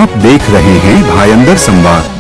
आप देख रहे हैं भायंदर संवाद।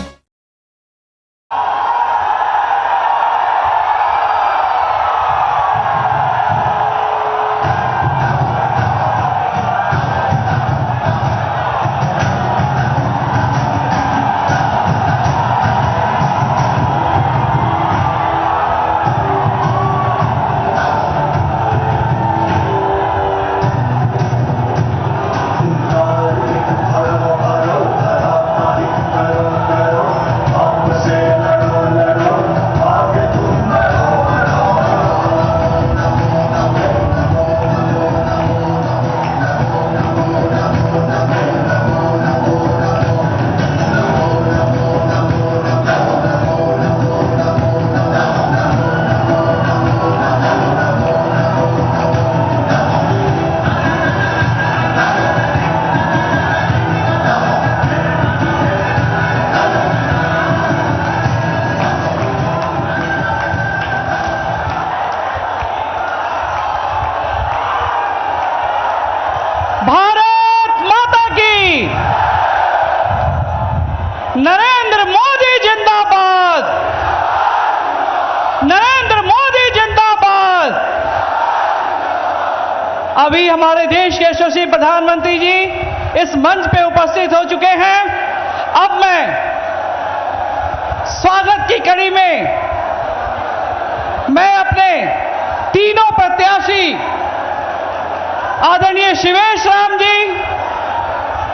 भारत माता की, नरेंद्र मोदी जिंदाबाद, नरेंद्र मोदी जिंदाबाद। अभी हमारे देश के यशस्वी प्रधानमंत्री जी इस मंच पे उपस्थित हो चुके हैं। अब मैं स्वागत की कड़ी में मैं अपने तीनों प्रत्याशी आदरणीय शिवेश राम जी,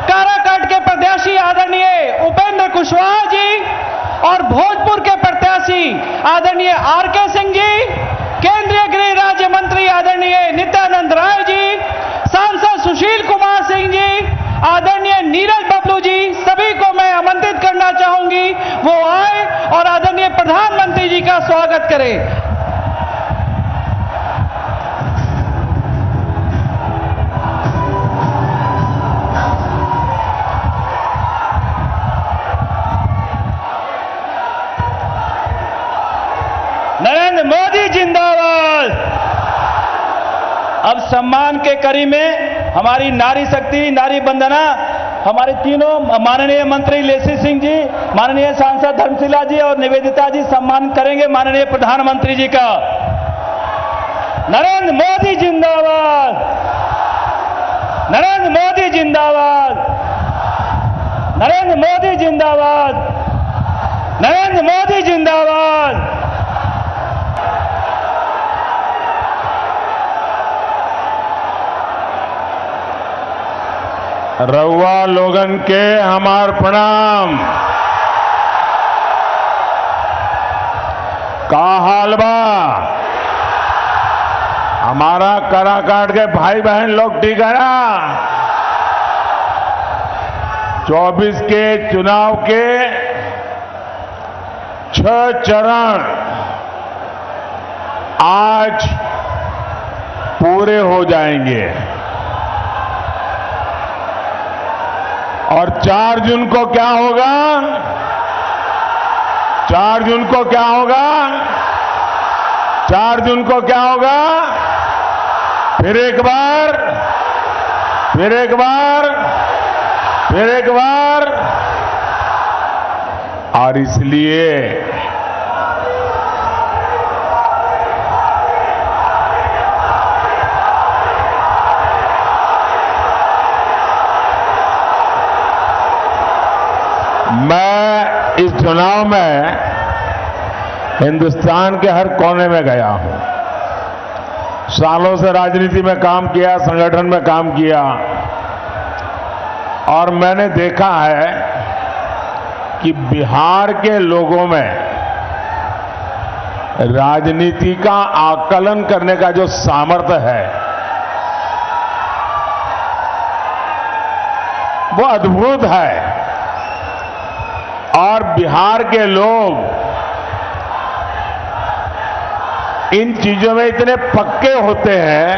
काराकाट के प्रत्याशी आदरणीय उपेंद्र कुशवाहा जी और भोजपुर के प्रत्याशी आदरणीय आर.के. सिंह जी, केंद्रीय गृह राज्य मंत्री आदरणीय नित्यानंद राय जी, सांसद सुशील कुमार सिंह जी, आदरणीय नीरज बबलू जी, सभी को मैं आमंत्रित करना चाहूंगी वो आए और आदरणीय प्रधानमंत्री जी का स्वागत करें। नरेंद्र मोदी जिंदाबाद। अब सम्मान के कड़ी में हमारी नारी शक्ति, नारी वंदना, हमारे तीनों माननीय मंत्री लेसी सिंह जी, माननीय सांसद धर्मशिला जी और निवेदिता जी सम्मान करेंगे माननीय प्रधानमंत्री जी का। नरेंद्र मोदी जिंदाबाद, नरेंद्र मोदी जिंदाबाद, नरेंद्र मोदी जिंदाबाद, नरेंद्र मोदी जिंदाबाद। रउआ लोगन के हमार प्रणाम। का हाल बा? हमारा काराकाट के भाई बहन लोग ठीक है ना? 24 के चुनाव के 6 चरण आज पूरे हो जाएंगे और 4 जून को क्या होगा? 4 जून को क्या होगा? 4 जून को क्या होगा? फिर एक बार, फिर एक बार, फिर एक बार। और इसलिए मैं इस चुनाव में हिंदुस्तान के हर कोने में गया हूं। सालों से राजनीति में काम किया, संगठन में काम किया और मैंने देखा है कि बिहार के लोगों में राजनीति का आकलन करने का जो सामर्थ्य है वो अद्भुत है। और बिहार के लोग इन चीजों में इतने पक्के होते हैं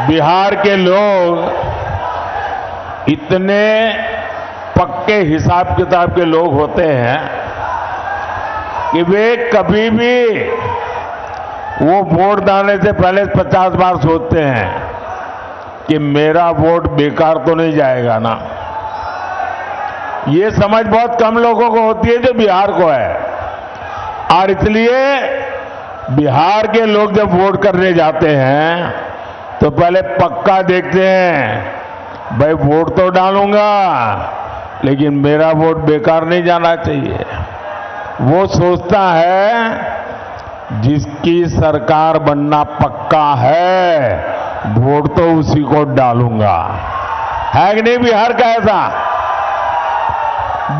बिहार के लोग इतने पक्के हिसाब किताब के लोग होते हैं कि वे कभी भी वो वोट डालने से पहले 50 बार सोचते हैं कि मेरा वोट बेकार तो नहीं जाएगा ना। ये समझ बहुत कम लोगों को होती है जो बिहार को है, और इसलिए बिहार के लोग जब वोट करने जाते हैं तो पहले पक्का देखते हैं, भाई वोट तो डालूंगा लेकिन मेरा वोट बेकार नहीं जाना चाहिए। वो सोचता है जिसकी सरकार बनना पक्का है वोट तो उसी को डालूंगा। है कि नहीं बिहार का ऐसा?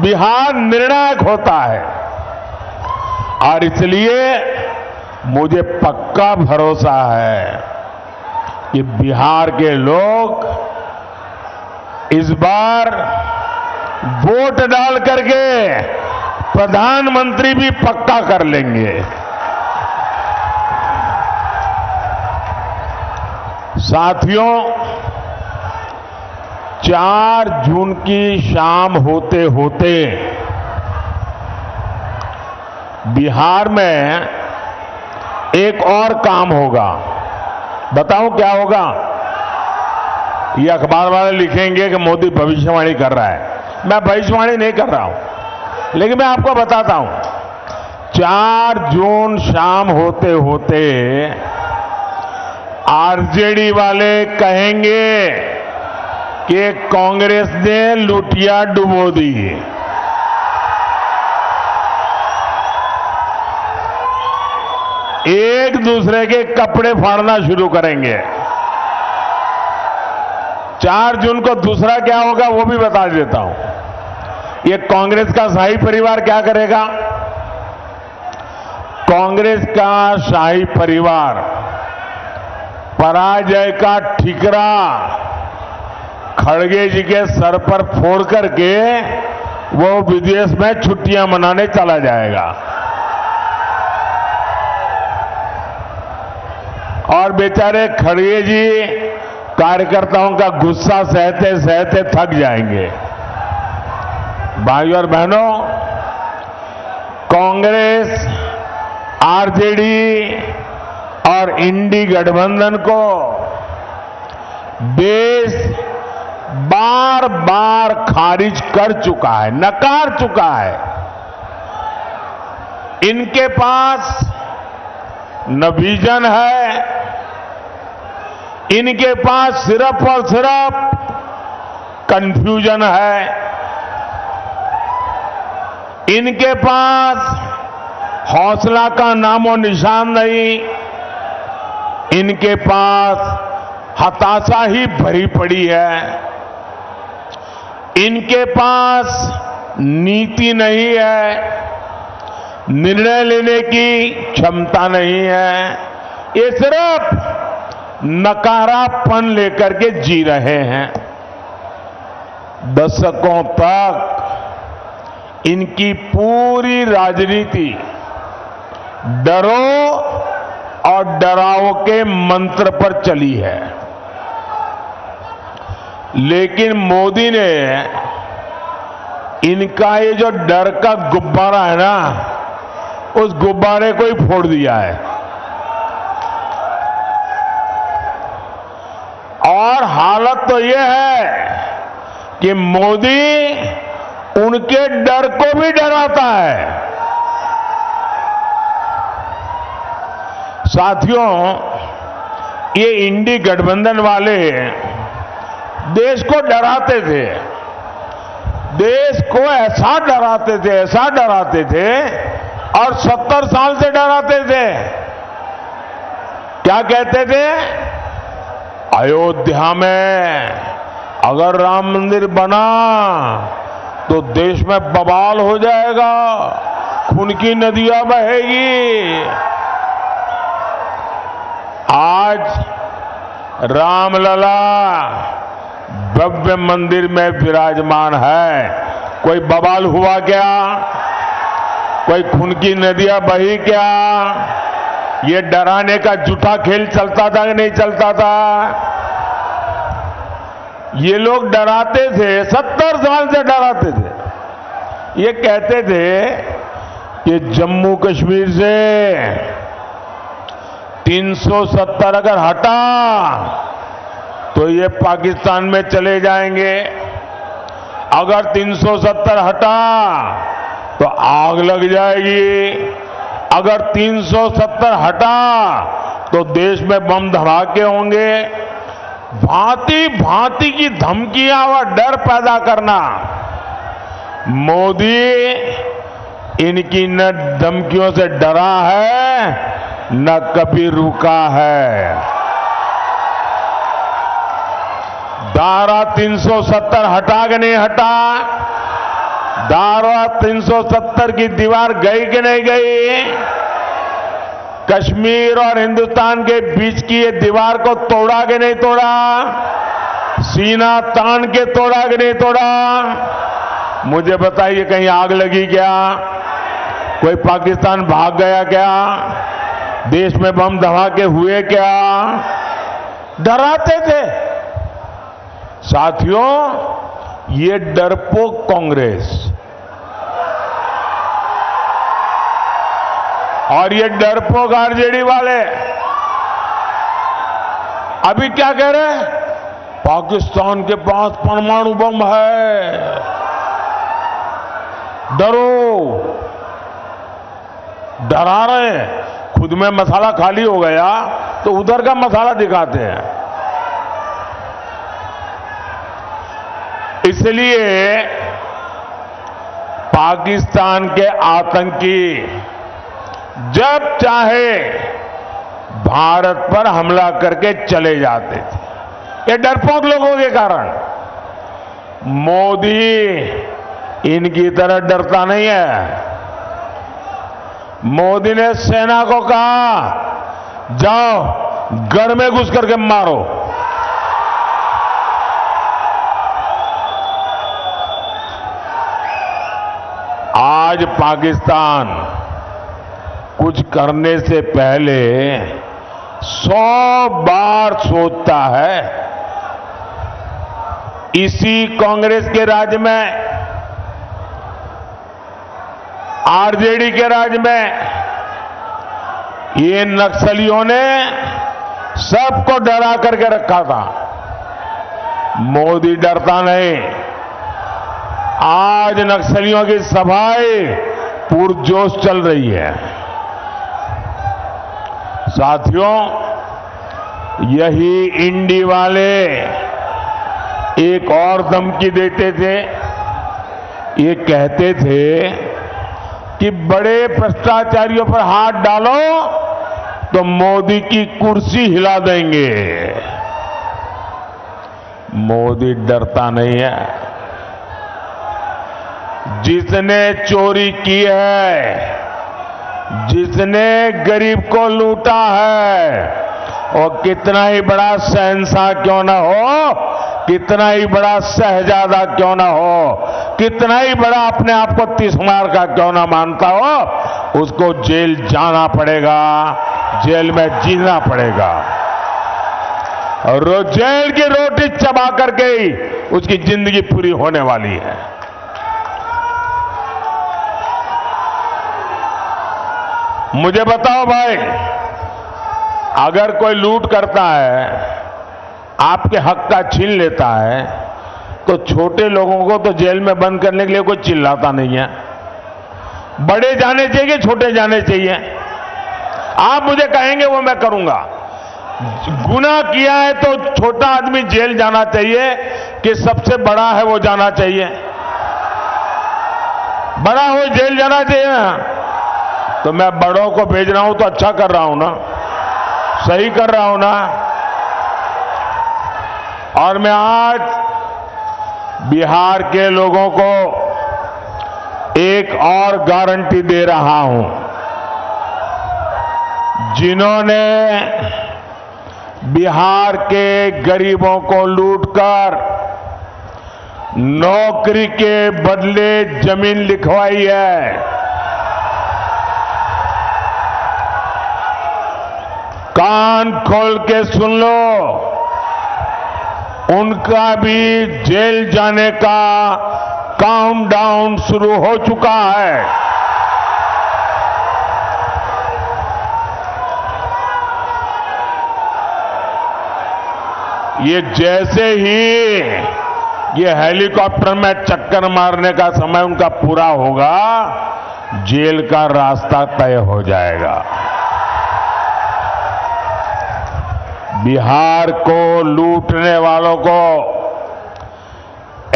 बिहार निर्णायक होता है, और इसलिए मुझे पक्का भरोसा है कि बिहार के लोग इस बार वोट डाल करके प्रधानमंत्री भी पक्का कर लेंगे। साथियों, 4 जून की शाम होते होते बिहार में एक और काम होगा। बताऊं क्या होगा? ये अखबार वाले लिखेंगे कि मोदी भविष्यवाणी कर रहा है। मैं भविष्यवाणी नहीं कर रहा हूं, लेकिन मैं आपको बताता हूं। 4 जून शाम होते होते आरजेडी वाले कहेंगे कि कांग्रेस ने लुटिया डुबो दी। एक दूसरे के कपड़े फाड़ना शुरू करेंगे। 4 जून को दूसरा क्या होगा वो भी बता देता हूं। ये कांग्रेस का शाही परिवार क्या करेगा? कांग्रेस का शाही परिवार पराजय का ठिकरा खड़गे जी के सर पर फोड़ करके वो विदेश में छुट्टियां मनाने चला जाएगा, और बेचारे खड़गे जी कार्यकर्ताओं का गुस्सा सहते सहते थक जाएंगे। भाइयों और बहनों, कांग्रेस, आरजेडी और इंडी गठबंधन को देश बार बार खारिज कर चुका है, नकार चुका है। इनके पास न विजन है, इनके पास सिर्फ और सिर्फ कंफ्यूजन है। इनके पास हौसला का नामो निशान नहीं, इनके पास हताशा ही भरी पड़ी है। इनके पास नीति नहीं है, निर्णय लेने की क्षमता नहीं है। ये सिर्फ नकारापन लेकर के जी रहे हैं। दशकों तक इनकी पूरी राजनीति डरो और डराओ के मंत्र पर चली है, लेकिन मोदी ने इनका ये जो डर का गुब्बारा है ना, उस गुब्बारे को ही फोड़ दिया है। और हालत तो यह है कि मोदी उनके डर को भी डराता है। साथियों, ये इंडी गठबंधन वाले देश को डराते थे, देश को ऐसा डराते थे और 70 साल से डराते थे। क्या कहते थे? अयोध्या में अगर राम मंदिर बना तो देश में बवाल हो जाएगा, खून की नदियां बहेगी। आज रामलला भव्य मंदिर में विराजमान है, कोई बवाल हुआ क्या? कोई खून की नदियां बही क्या? ये डराने का झूठा खेल चलता था कि नहीं चलता था? ये लोग डराते थे, 70 साल से डराते थे। ये कहते थे कि जम्मू कश्मीर से 370 अगर हटा तो ये पाकिस्तान में चले जाएंगे, अगर 370 हटा तो आग लग जाएगी, अगर 370 हटा तो देश में बम धमाके होंगे। भांति भांति की धमकियां और डर पैदा करना। मोदी इनकी न धमकियों से डरा है न कभी रुका है। धारा 370 हटा के नहीं हटा, धारा 370 की दीवार गई कि नहीं गई, कश्मीर और हिंदुस्तान के बीच की ये दीवार को तोड़ा कि नहीं तोड़ा, सीना तान के तोड़ा कि नहीं तोड़ा। मुझे बताइए, कहीं आग लगी क्या, कोई पाकिस्तान भाग गया क्या, देश में बम धमाके हुए क्या? डराते थे। साथियों, ये डरपोक कांग्रेस और ये डरपोक आरजेडी वाले अभी क्या कह रहे हैं? पाकिस्तान के पास परमाणु बम है, डरो। डरा रहे हैं, खुद में मसाला खाली हो गया तो उधर का मसाला दिखाते हैं। इसलिए पाकिस्तान के आतंकी जब चाहे भारत पर हमला करके चले जाते थे, ये डरपोक लोगों के कारण। मोदी इनकी तरह डरता नहीं है। मोदी ने सेना को कहा, जाओ गढ़ में घुस करके मारो। आज पाकिस्तान कुछ करने से पहले 100 बार सोचता है। इसी कांग्रेस के राज में, आरजेडी के राज में ये नक्सलियों ने सबको डरा करके रखा था। मोदी डरता नहीं। आज नक्सलियों की सफाई पुरजोश चल रही है। साथियों, यही इंडी वाले एक और धमकी देते थे। ये कहते थे कि बड़े भ्रष्टाचारियों पर हाथ डालो तो मोदी की कुर्सी हिला देंगे। मोदी डरता नहीं है। जिसने चोरी की है, जिसने गरीब को लूटा है, और कितना ही बड़ा शहंशाह क्यों ना हो, कितना ही बड़ा शहजादा क्यों ना हो, कितना ही बड़ा अपने आप को तिस्मार का क्यों ना मानता हो, उसको जेल जाना पड़ेगा, जेल में जीना पड़ेगा। और जेल की रोटी चबा करके ही उसकी जिंदगी पूरी होने वाली है। मुझे बताओ भाई, अगर कोई लूट करता है, आपके हक का छीन लेता है, तो छोटे लोगों को तो जेल में बंद करने के लिए कोई चिल्लाता नहीं है। बड़े जाने चाहिए, छोटे जाने चाहिए। आप मुझे कहेंगे वो मैं करूंगा। गुनाह किया है तो छोटा आदमी जेल जाना चाहिए कि सबसे बड़ा है वो जाना चाहिए? बड़ा हो जेल जाना चाहिए ना। तो मैं बड़ों को भेज रहा हूं तो अच्छा कर रहा हूं ना, सही कर रहा हूं ना। और मैं आज बिहार के लोगों को एक और गारंटी दे रहा हूं। जिन्होंने बिहार के गरीबों को लूटकर नौकरी के बदले जमीन लिखवाई है, कान खोल के सुन लो। उनका भी जेल जाने का काउंटडाउन शुरू हो चुका है। ये जैसे ही ये हेलीकॉप्टर में चक्कर मारने का समय उनका पूरा होगा, जेल का रास्ता तय हो जाएगा। बिहार को लूटने वालों को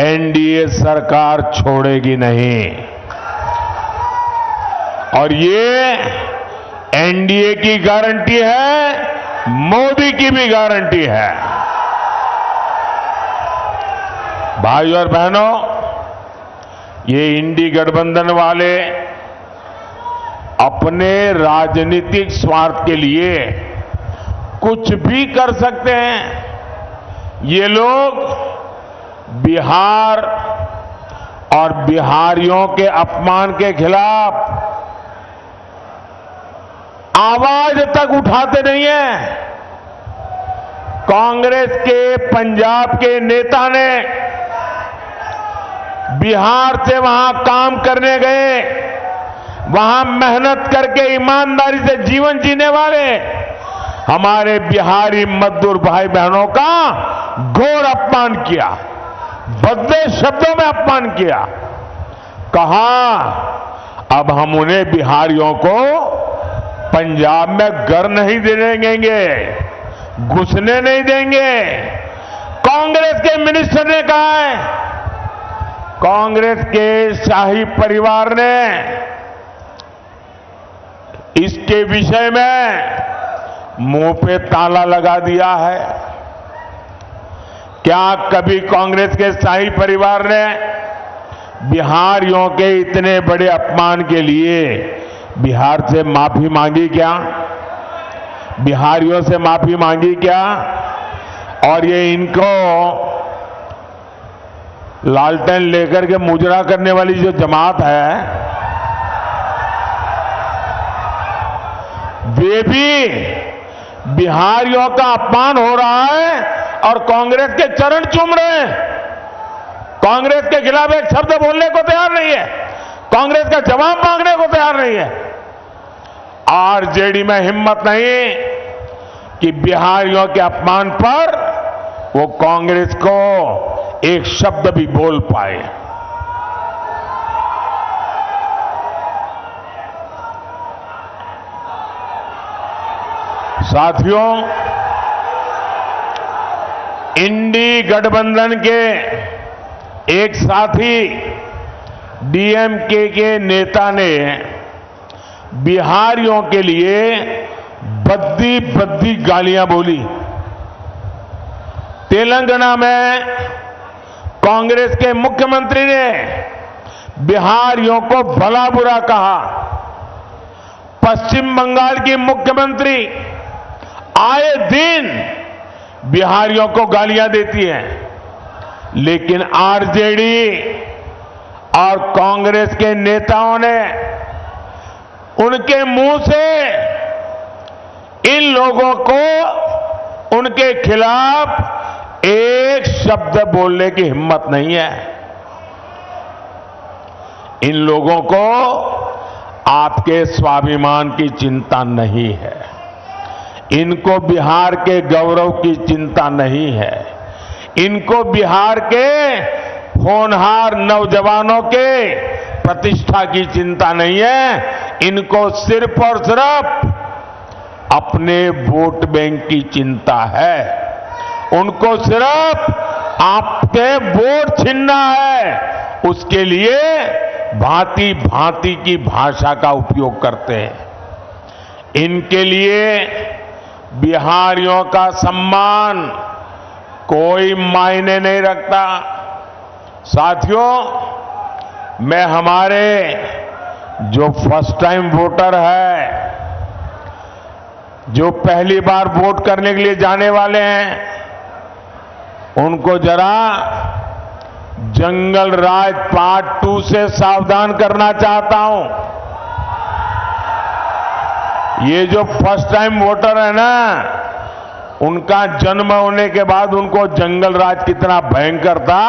एनडीए सरकार छोड़ेगी नहीं, और ये एनडीए की गारंटी है, मोदी की भी गारंटी है। भाइयों और बहनों, ये इंडी गठबंधन वाले अपने राजनीतिक स्वार्थ के लिए कुछ भी कर सकते हैं। ये लोग बिहार और बिहारियों के अपमान के खिलाफ आवाज तक उठाते नहीं हैं। कांग्रेस के पंजाब के नेता ने बिहार से वहां काम करने गए, वहां मेहनत करके ईमानदारी से जीवन जीने वाले हमारे बिहारी मजदूर भाई बहनों का घोर अपमान किया, भद्दे शब्दों में अपमान किया। कहा अब हम उन्हें बिहारियों को पंजाब में घर नहीं देने देंगे, घुसने नहीं देंगे। कांग्रेस के मिनिस्टर ने कहा है, कांग्रेस के शाही परिवार ने इसके विषय में मुंह पे ताला लगा दिया है। क्या कभी कांग्रेस के शाही परिवार ने बिहारियों के इतने बड़े अपमान के लिए बिहार से माफी मांगी क्या? बिहारियों से माफी मांगी क्या? और ये इनको लालटेन लेकर के मुजरा करने वाली जो जमात है, वे भी बिहारियों का अपमान हो रहा है और कांग्रेस के चरण चूम रहे हैं। कांग्रेस के खिलाफ एक शब्द बोलने को तैयार नहीं है, कांग्रेस का जवाब मांगने को तैयार नहीं है। आरजेडी में हिम्मत नहीं कि बिहारियों के अपमान पर वो कांग्रेस को एक शब्द भी बोल पाए। साथियों, इंडी गठबंधन के एक साथी डीएमके के नेता ने बिहारियों के लिए भद्दी भद्दी गालियां बोली। तेलंगाना में कांग्रेस के मुख्यमंत्री ने बिहारियों को भला बुरा कहा। पश्चिम बंगाल की मुख्यमंत्री आए दिन बिहारियों को गालियां देती हैं, लेकिन आरजेडी और कांग्रेस के नेताओं ने उनके मुंह से इन लोगों को उनके खिलाफ एक शब्द बोलने की हिम्मत नहीं है। इन लोगों को आपके स्वाभिमान की चिंता नहीं है, इनको बिहार के गौरव की चिंता नहीं है, इनको बिहार के होनहार नौजवानों के प्रतिष्ठा की चिंता नहीं है। इनको सिर्फ और सिर्फ अपने वोट बैंक की चिंता है। उनको सिर्फ आपके वोट छीनना है, उसके लिए भांति भांति की भाषा का उपयोग करते हैं। इनके लिए बिहारियों का सम्मान कोई मायने नहीं रखता। साथियों, मैं हमारे जो फर्स्ट टाइम वोटर है, जो पहली बार वोट करने के लिए जाने वाले हैं, उनको जरा जंगल राज पार्ट 2 से सावधान करना चाहता हूं। ये जो फर्स्ट टाइम वोटर है ना, उनका जन्म होने के बाद उनको जंगल राज कितना भयंकर था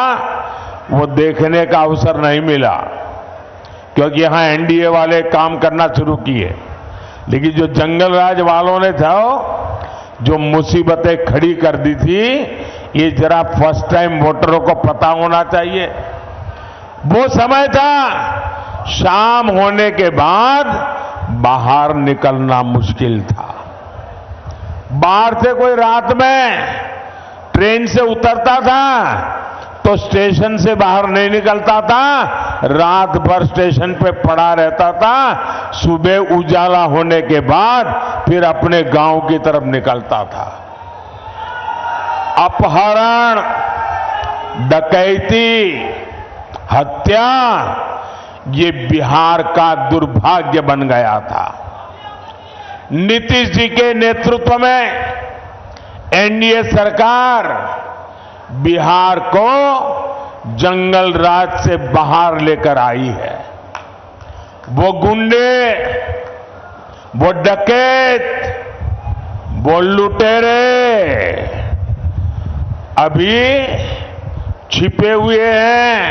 वो देखने का अवसर नहीं मिला, क्योंकि यहां एनडीए वाले काम करना शुरू किए। लेकिन जो जंगल राज वालों ने था जो मुसीबतें खड़ी कर दी थी, ये जरा फर्स्ट टाइम वोटरों को पता होना चाहिए। वो समय था शाम होने के बाद बाहर निकलना मुश्किल था। बाहर से कोई रात में ट्रेन से उतरता था तो स्टेशन से बाहर नहीं निकलता था, रात भर स्टेशन पे पड़ा रहता था। सुबह उजाला होने के बाद फिर अपने गांव की तरफ निकलता था। अपहरण, डकैती, हत्या, ये बिहार का दुर्भाग्य बन गया था। नीतीश जी के नेतृत्व में एनडीए सरकार बिहार को जंगल राज से बाहर लेकर आई है। वो गुंडे, वो डकैत, वो लुटेरे अभी छिपे हुए हैं,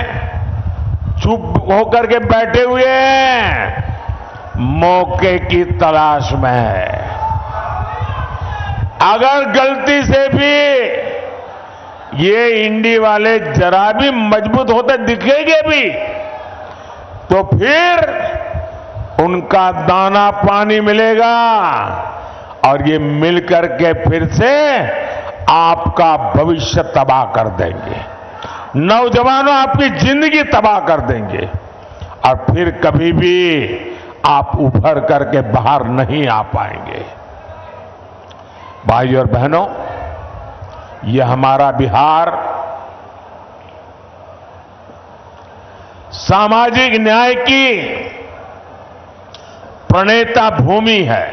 चुप होकर के बैठे हुए हैं, मौके की तलाश में है। अगर गलती से भी ये इंडी वाले जरा भी मजबूत होते दिखेंगे भी तो फिर उनका दाना पानी मिलेगा और ये मिलकर के फिर से आपका भविष्य तबाह कर देंगे। नौजवानों, आपकी जिंदगी तबाह कर देंगे और फिर कभी भी आप उभर करके बाहर नहीं आ पाएंगे। भाइयों और बहनों, ये हमारा बिहार सामाजिक न्याय की प्रणेता भूमि है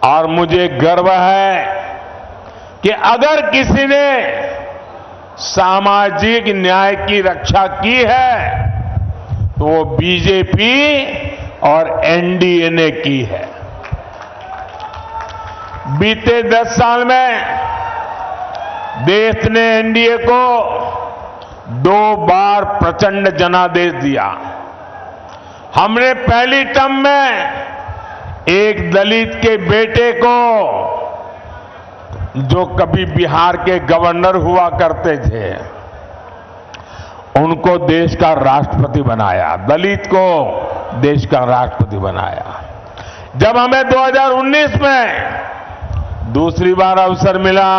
और मुझे गर्व है कि अगर किसी ने सामाजिक न्याय की रक्षा की है तो वो बीजेपी और एनडीए ने की है। बीते 10 साल में देश ने एनडीए को 2 बार प्रचंड जनादेश दिया। हमने पहली टर्म में एक दलित के बेटे को, जो कभी बिहार के गवर्नर हुआ करते थे, उनको देश का राष्ट्रपति बनाया, दलित को देश का राष्ट्रपति बनाया। जब हमें 2019 में दूसरी बार अवसर मिला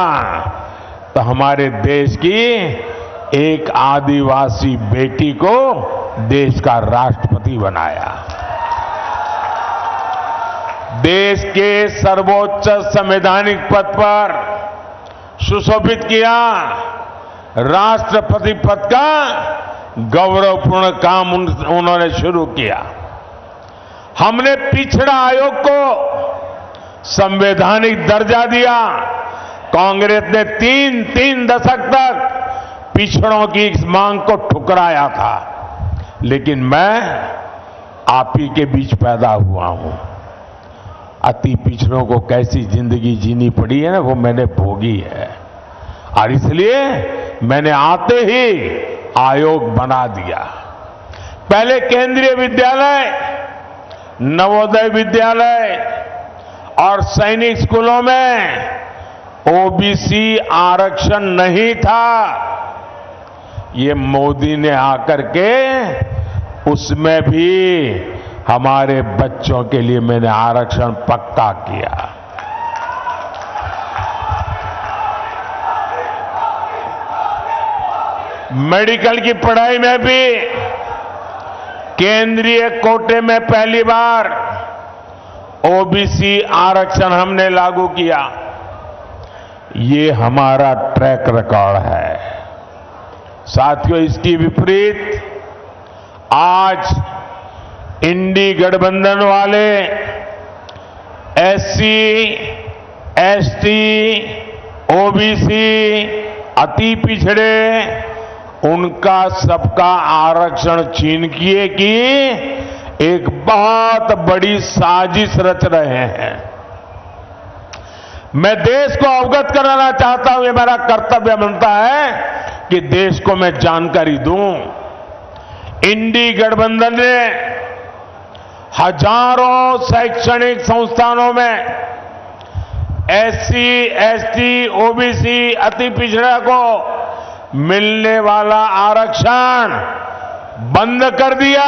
तो हमारे देश की एक आदिवासी बेटी को देश का राष्ट्रपति बनाया। देश के सर्वोच्च संवैधानिक पद पर सुशोभित किया। राष्ट्रपति पद का गौरवपूर्ण काम उन्होंने शुरू किया। हमने पिछड़ा आयोग को संवैधानिक दर्जा दिया। कांग्रेस ने 3 दशक तक पिछड़ों की इस मांग को ठुकराया था, लेकिन मैं आप ही के बीच पैदा हुआ हूं। अति पिछड़ों को कैसी जिंदगी जीनी पड़ी है ना, वो मैंने भोगी है और इसलिए मैंने आते ही आयोग बना दिया। पहले केंद्रीय विद्यालय, नवोदय विद्यालय और सैनिक स्कूलों में ओबीसी आरक्षण नहीं था। ये मोदी ने आकर के उसमें भी हमारे बच्चों के लिए मैंने आरक्षण पक्का किया। मेडिकल की पढ़ाई में भी केंद्रीय कोटे में पहली बार ओबीसी आरक्षण हमने लागू किया। ये हमारा ट्रैक रिकॉर्ड है। साथियों, इसकी विपरीत आज इंडी गठबंधन वाले एससी, एसटी, ओबीसी, अति पिछड़े, उनका सबका आरक्षण छीन किए की एक बहुत बड़ी साजिश रच रहे हैं। मैं देश को अवगत कराना चाहता हूं, ये मेरा कर्तव्य बनता है कि देश को मैं जानकारी दूं। इंडी गठबंधन ने हजारों शैक्षणिक संस्थानों में एससी, एसटी, ओबीसी, अति पिछड़ा को मिलने वाला आरक्षण बंद कर दिया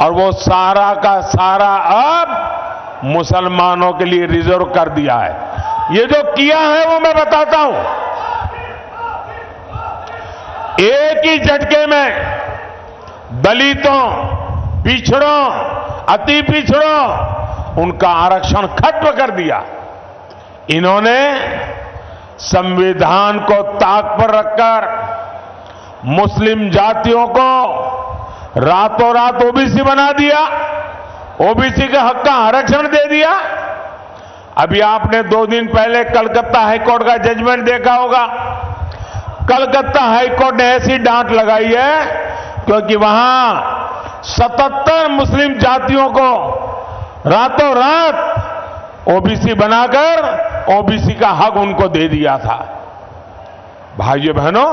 और वो सारा का सारा अब मुसलमानों के लिए रिजर्व कर दिया है। ये जो किया है वो मैं बताता हूं। एक ही झटके में दलितों, पिछड़ों, अति पिछड़ों उनका आरक्षण खत्म कर दिया। इन्होंने संविधान को ताक पर रखकर मुस्लिम जातियों को रातों रात ओबीसी बना दिया, ओबीसी के हक का आरक्षण दे दिया। अभी आपने 2 दिन पहले कलकत्ता हाईकोर्ट का जजमेंट देखा होगा। कलकत्ता हाईकोर्ट ने ऐसी डांट लगाई है क्योंकि वहां 77 मुस्लिम जातियों को रातों रात ओबीसी बनाकर ओबीसी का हक उनको दे दिया था। भाइयों बहनों,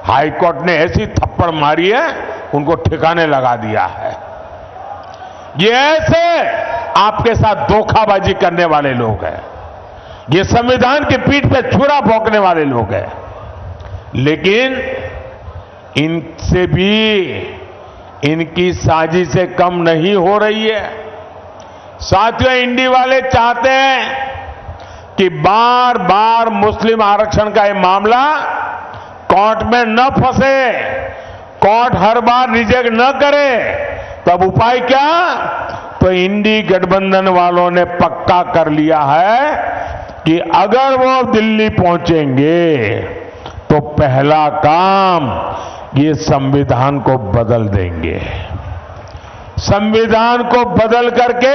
हाईकोर्ट ने ऐसी थप्पड़ मारी है, उनको ठिकाने लगा दिया है। ये ऐसे आपके साथ धोखाबाजी करने वाले लोग हैं, ये संविधान की पीठ पे छुरा भोंकने वाले लोग हैं। लेकिन इनसे भी इनकी साजिशें कम नहीं हो रही है। साथियों, इंडी वाले चाहते हैं कि बार बार मुस्लिम आरक्षण का ये मामला कोर्ट में न फंसे, कोर्ट हर बार रिजेक्ट न करे। तब उपाय क्या? तो इंडी गठबंधन वालों ने पक्का कर लिया है कि अगर वो दिल्ली पहुंचेंगे तो पहला काम ये संविधान को बदल देंगे। संविधान को बदल करके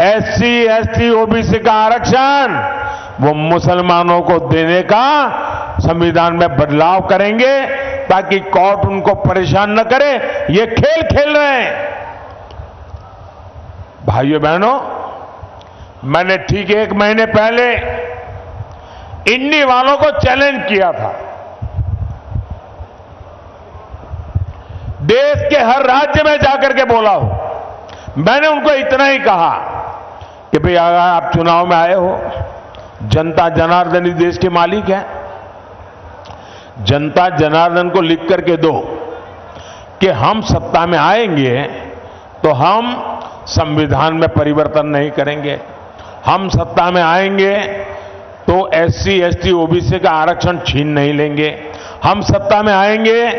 एससी, एसटी, ओबीसी का आरक्षण वो मुसलमानों को देने का संविधान में बदलाव करेंगे ताकि कोर्ट उनको परेशान न करे। ये खेल खेल रहे हैं। भाइयों बहनों, मैंने ठीक 1 महीने पहले इंडी वालों को चैलेंज किया था। देश के हर राज्य में जाकर के बोला हूं। मैंने उनको इतना ही कहा कि भाई अगर आप चुनाव में आए हो, जनता जनार्दन ही देश के मालिक है। जनता जनार्दन को लिख करके दो कि हम सत्ता में आएंगे तो हम संविधान में परिवर्तन नहीं करेंगे, हम सत्ता में आएंगे तो एससी, एसटी, ओबीसी का आरक्षण छीन नहीं लेंगे, हम सत्ता में आएंगे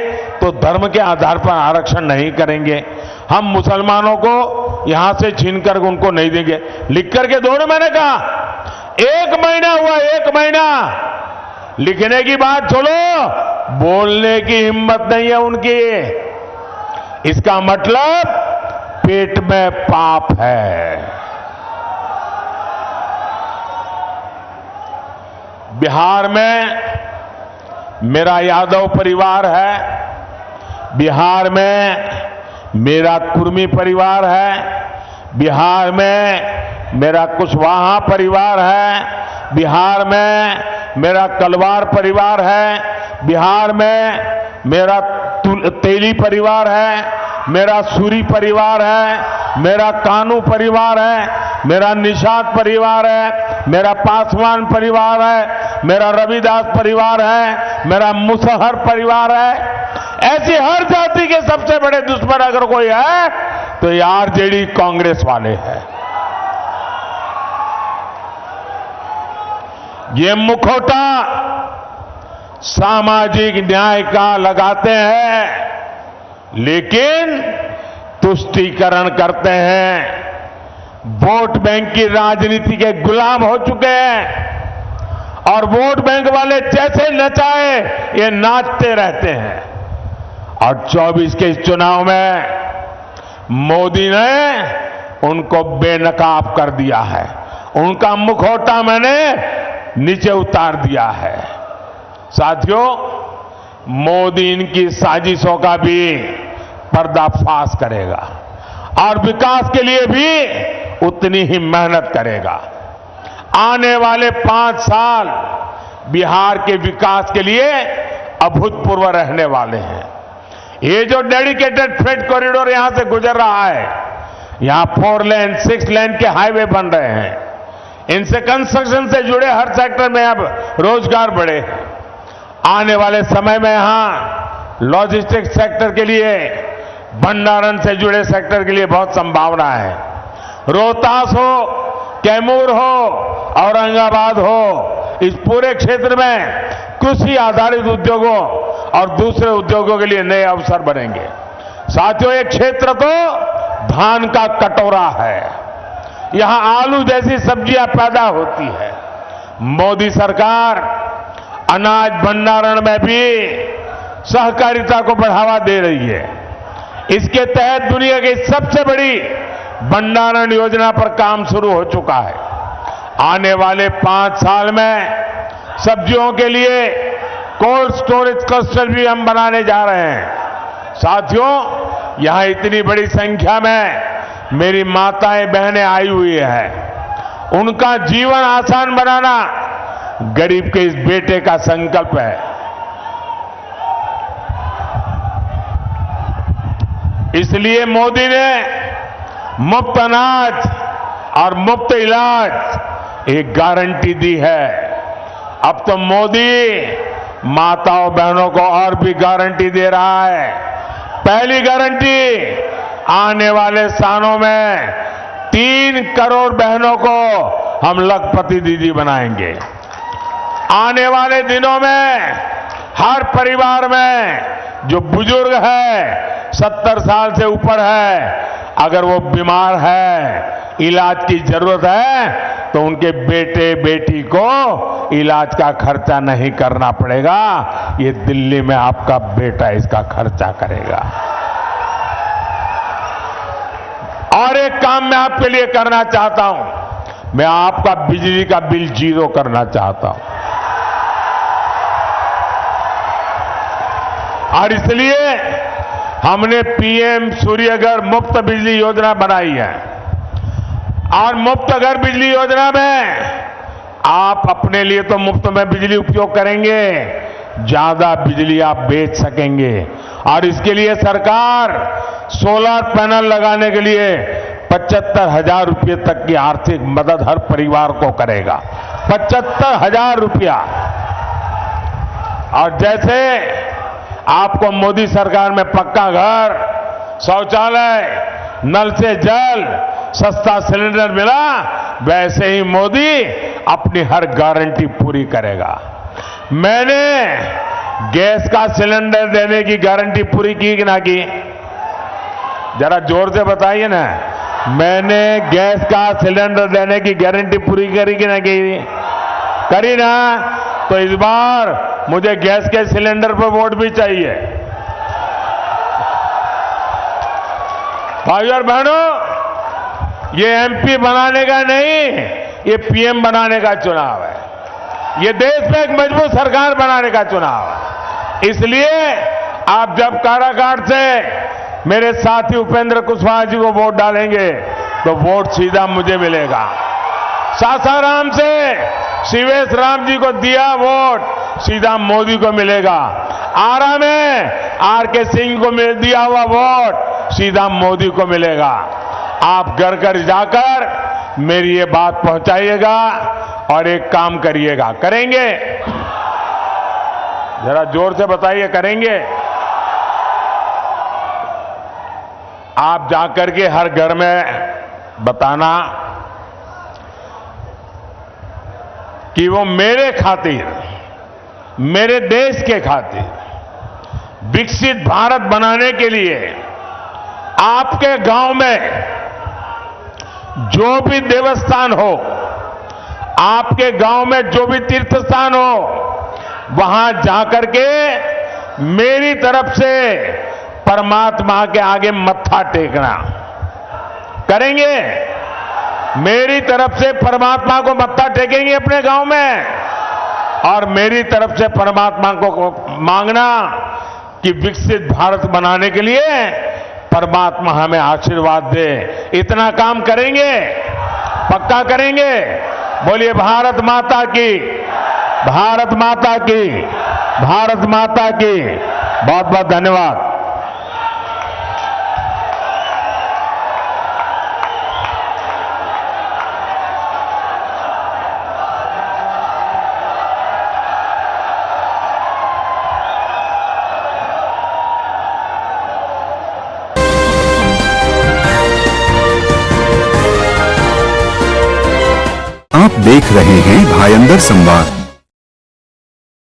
तो धर्म के आधार पर आरक्षण नहीं करेंगे, हम मुसलमानों को यहां से छीन कर उनको नहीं देंगे। लिख करके दो ना। मैंने कहा 1 महीना हुआ, 1 महीना। लिखने की बात छोड़ो, बोलने की हिम्मत नहीं है उनकी। इसका मतलब पेट में पाप है। बिहार में मेरा यादव परिवार है, बिहार में मेरा कुर्मी परिवार है, बिहार में मेरा कुशवाहा परिवार है, बिहार में मेरा कलवार परिवार है, बिहार में मेरा तेली परिवार है, मेरा सूरी परिवार है, मेरा कानू परिवार है, मेरा निषाद परिवार है, मेरा पासवान परिवार है, मेरा रविदास परिवार है, मेरा मुसहर परिवार है। ऐसी हर जाति के सबसे बड़े दुश्मन अगर कोई है तो ये आरजेडी कांग्रेस वाले हैं। ये मुखौटा सामाजिक न्याय का लगाते हैं लेकिन तुष्टीकरण करते हैं, वोट बैंक की राजनीति के गुलाम हो चुके हैं और वोट बैंक वाले जैसे नचाए ये नाचते रहते हैं। और 24 के इस चुनाव में मोदी ने उनको बेनकाब कर दिया है, उनका मुखौटा मैंने नीचे उतार दिया है। साथियों, मोदी इनकी साजिशों का भी पर्दाफाश करेगा और विकास के लिए भी उतनी ही मेहनत करेगा। आने वाले 5 साल बिहार के विकास के लिए अभूतपूर्व रहने वाले हैं। ये जो डेडिकेटेड फ्रेट कॉरिडोर यहां से गुजर रहा है, यहां 4 लेन 6 लेन के हाईवे बन रहे हैं, इनसे कंस्ट्रक्शन से जुड़े हर सेक्टर में अब रोजगार बढ़े। आने वाले समय में यहां लॉजिस्टिक्स सेक्टर के लिए, भंडारण से जुड़े सेक्टर के लिए बहुत संभावना है। रोहतास हो, कैमूर हो, औरंगाबाद हो, इस पूरे क्षेत्र में कृषि आधारित उद्योगों और दूसरे उद्योगों के लिए नए अवसर बनेंगे। साथियों, ये क्षेत्र तो धान का कटोरा है, यहां आलू जैसी सब्जियां पैदा होती है। मोदी सरकार अनाज भंडारण में भी सहकारिता को बढ़ावा दे रही है। इसके तहत दुनिया की सबसे बड़ी भंडारण योजना पर काम शुरू हो चुका है। आने वाले 5 साल में सब्जियों के लिए कोल्ड स्टोरेज क्लस्टर भी हम बनाने जा रहे हैं। साथियों, यहां इतनी बड़ी संख्या में मेरी माताएं बहनें आई हुई हैं। उनका जीवन आसान बनाना गरीब के इस बेटे का संकल्प है। इसलिए मोदी ने मुफ्त अनाज और मुफ्त इलाज एक गारंटी दी है। अब तो मोदी माताओं बहनों को और भी गारंटी दे रहा है। पहली गारंटी, आने वाले सालों में 3 करोड़ बहनों को हम लखपति दीदी बनाएंगे। आने वाले दिनों में हर परिवार में जो बुजुर्ग है, 70 साल से ऊपर है, अगर वो बीमार है, इलाज की जरूरत है, तो उनके बेटे बेटी को इलाज का खर्चा नहीं करना पड़ेगा। ये दिल्ली में आपका बेटा इसका खर्चा करेगा। और एक काम मैं आपके लिए करना चाहता हूं, मैं आपका बिजली का बिल 0 करना चाहता हूं। और इसलिए हमने पीएम सूर्यघर मुफ्त बिजली योजना बनाई है। और मुफ्त घर बिजली योजना में आप अपने लिए तो मुफ्त में बिजली उपयोग करेंगे, ज्यादा बिजली आप बेच सकेंगे। और इसके लिए सरकार सोलर पैनल लगाने के लिए 75,000 रुपये तक की आर्थिक मदद हर परिवार को करेगा। 75,000 रुपया। और जैसे आपको मोदी सरकार में पक्का घर, शौचालय, नल से जल, सस्ता सिलेंडर मिला, वैसे ही मोदी अपनी हर गारंटी पूरी करेगा। मैंने गैस का सिलेंडर देने की गारंटी पूरी की कि ना की? जरा जोर से बताइए ना। मैंने गैस का सिलेंडर देने की गारंटी पूरी करी कि ना की? करी ना? तो इस बार मुझे गैस के सिलेंडर पर वोट भी चाहिए। भाइयों और बहनों, ये एमपी बनाने का नहीं, ये पीएम बनाने का चुनाव है। ये देश में एक मजबूत सरकार बनाने का चुनाव है। इसलिए आप जब काराकाट से मेरे साथी उपेंद्र कुशवाहा जी को वोट डालेंगे तो वोट सीधा मुझे मिलेगा। सासाराम से शिवेश राम जी को दिया वोट सीधा मोदी को मिलेगा। आरा में आरके सिंह को दिया हुआ वोट सीधा मोदी को मिलेगा। आप घर घर जाकर मेरी ये बात पहुंचाइएगा और एक काम करिएगा। करेंगे? जरा जोर से बताइए, करेंगे? आप जाकर के हर घर में बताना कि वो मेरे खातिर, मेरे देश के खातिर विकसित भारत बनाने के लिए आपके गांव में जो भी देवस्थान हो, आपके गांव में जो भी तीर्थ स्थान हो, वहां जाकर के मेरी तरफ से परमात्मा के आगे मत्था टेकना। करेंगे? मेरी तरफ से परमात्मा को मत्था टेकेंगे अपने गांव में और मेरी तरफ से परमात्मा को मांगना कि विकसित भारत बनाने के लिए परमात्मा हमें आशीर्वाद दे। इतना काम करेंगे? पक्का करेंगे? बोलिए भारत माता की, भारत माता की, भारत माता की। बहुत बहुत धन्यवाद। आप देख रहे हैं भायंदर संवाद।